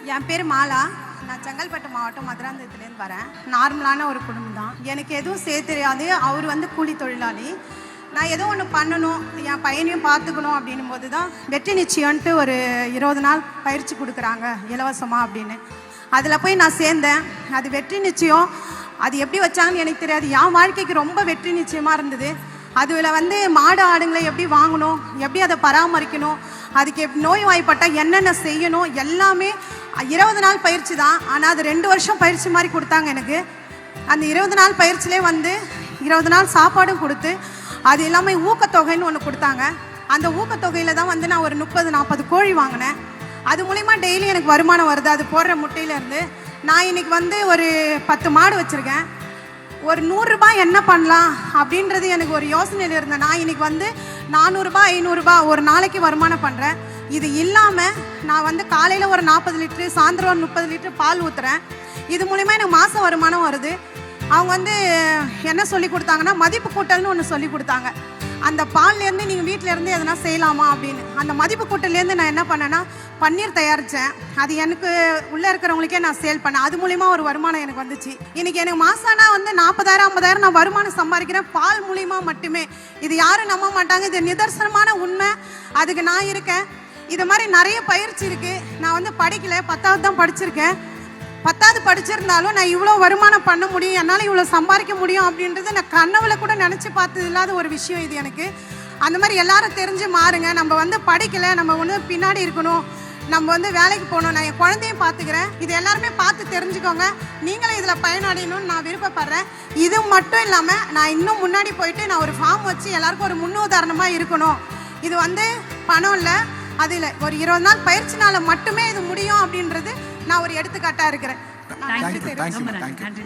என் பேர் மாலா. நான் செங்கல்பட்டு மாவட்டம் மதுராந்தகத்துலேருந்து வரேன். நார்மலான ஒரு குடும்பம் தான். எனக்கு எதுவும் செய்ய தெரியாது. அவர் கூலி தொழிலாளி. நான் ஏதோ ஒன்று பண்ணணும், என் பையனையும் பார்த்துக்கணும் அப்படின்னும் போது தான் வெற்றி நிச்சயம்ன்ட்டு ஒரு 20 நாள் பயிற்சி கொடுக்குறாங்க இலவசமாக அப்படின்னு. அதில் போய் நான் சேர்ந்தேன். அது வெற்றி நிச்சயம். அது எப்படி வச்சாங்கன்னு எனக்கு தெரியாது. என் வாழ்க்கைக்கு ரொம்ப வெற்றி நிச்சயமாக இருந்தது. அதில் மாடு ஆடுங்களை எப்படி வாங்கணும், எப்படி அதை பராமரிக்கணும், அதுக்கு நோய்வாய்ப்பட்டால் என்னென்ன செய்யணும், எல்லாமே 20 நாள் பயிற்சி தான். ஆனால் அது 2 வருஷம் பயிற்சி மாதிரி கொடுத்தாங்க எனக்கு. அந்த 20 நாள் பயிற்சியிலே 20 நாள் சாப்பாடும் கொடுத்து, அது எல்லாமே ஊக்கத்தொகைன்னு ஒன்று கொடுத்தாங்க. அந்த ஊக்கத்தொகையில் தான் நான் ஒரு 30-40 கோழி வாங்கினேன். அது மூலிமா டெய்லி எனக்கு வருமானம் வருது. அது போடுற முட்டையிலேருந்து நான் இன்னைக்கு ஒரு 10 மாடு வச்சுருக்கேன். ஒரு 100 ரூபாய் என்ன பண்ணலாம் அப்படின்றது எனக்கு ஒரு யோசனையில் இருந்தேன். நான் இன்னைக்கு 400 ரூபாய் 500 ரூபாய் ஒரு நாளைக்கு வருமானம் பண்ணுறேன். இது இல்லாமல் நான் காலையில் ஒரு 40 லிட்டரு, சாயந்தரம் ஒரு 30 லிட்டரு பால் ஊற்றுறேன். இது மூலிமா எனக்கு மாதம் வருமானம் வருது. அவங்க என்ன சொல்லி கொடுத்தாங்கன்னா, மதிப்பு கூட்டல்னு ஒன்று சொல்லி கொடுத்தாங்க. அந்த பால்லேருந்து நீங்கள் வீட்டிலேருந்து எதனா செய்யலாமா அப்படின்னு. அந்த மதிப்பு கூட்டல்லேருந்து நான் என்ன பண்ணேன்னா, பன்னீர் தயாரித்தேன். அது எனக்கு உள்ளே இருக்கிறவங்களுக்கே நான் சேல் பண்ணேன். அது மூலிமா ஒரு வருமானம் எனக்கு வந்துச்சு. இன்றைக்கி எனக்கு மாதம்னா 40,000-50,000 நான் வருமானம் சம்பாதிக்கிறேன் பால் மூலிமா மட்டுமே. இது யாரும் நம்ப மாட்டாங்க. இது நிதர்சனமான உண்மை. அதுக்கு நான் இருக்கேன். இது மாதிரி நிறைய பயிற்சி இருக்குது. நான் படிக்கலை, 10வது தான் படிச்சிருக்கேன். 10வது படிச்சிருந்தாலும் நான் இவ்வளோ வருமானம் பண்ண முடியும், என்னால் இவ்வளோ சம்பாதிக்க முடியும் அப்படின்றது நான் கனவுல கூட நினச்சி பார்த்தது இல்லாத ஒரு விஷயம் இது எனக்கு. அந்த மாதிரி எல்லாரும் தெரிஞ்சு மாறுங்க. நம்ம படிக்கலை, நம்ம பின்னாடி இருக்கணும், நம்ம வேலைக்கு போகணும். நான் என் குழந்தையும் பார்த்துக்கிறேன். இது எல்லாருமே பார்த்து தெரிஞ்சுக்கோங்க. நீங்களும் இதில் பயனடையணும்னு நான் விருப்பப்படுறேன். இது மட்டும் இல்லாமல் நான் இன்னும் முன்னாடி போயிட்டு நான் ஒரு ஃபார்ம் வச்சு எல்லாருக்கும் ஒரு முன்னுதாரணமாக இருக்கணும். இது பணம் இல்லை, அது இல்லை, ஒரு 20 நாள் பயிற்சினால மட்டுமே இது முடியும் அப்படின்றது நான் ஒரு எடுத்துக்காட்டாக இருக்கிறேன்.